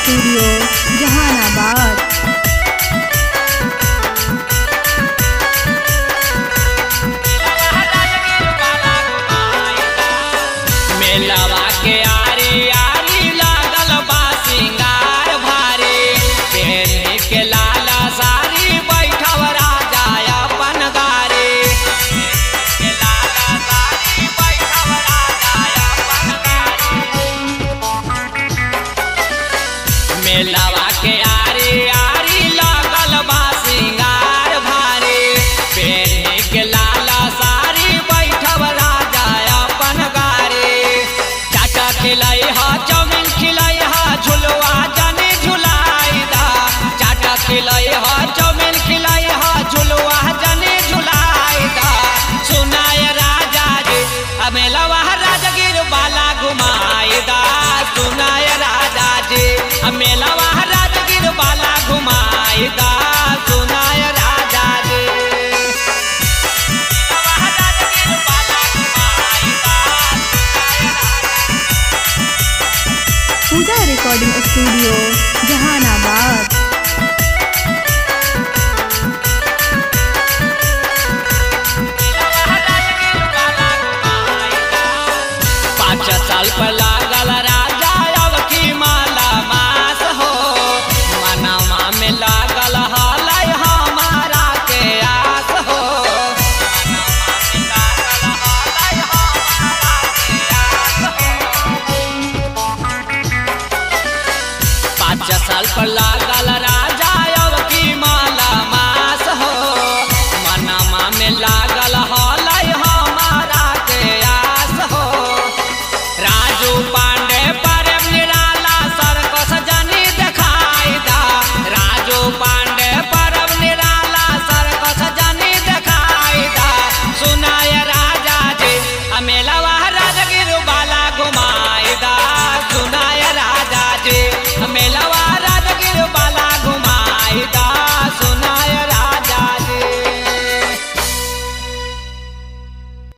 Studio Jehanabad. मेलवा के आरी आरी लागल बा सिंगार भारी, पेन के लाला सारी बैठव राजा अपन गारी। के लाला सारी बैठव राजा अपन गारी। मेलवा के आरी आरी लागल बा सिंगार भारी, पेन के लाला सारी बैठव राजा अपन गारी। चाचा खिलाई हा चाउमीन खिलाई हा झुलवा जाने झुलाई दा। चाचा खिलाई हा चाउमीन खिलाई हा झुलवा जाने झुलाई दा। सुनाय राजा जी मेलवा राजगीर बाला घुमाई दा। सुनाय राजा जी मेलवा राजगीर बाला घुमाई दा। सुनाय राजा जी मेलवा राजगीर बाला घुमाई दा। पूजा रिकॉर्डिंग स्टूडियो जहानाबाद। 5 साल पहला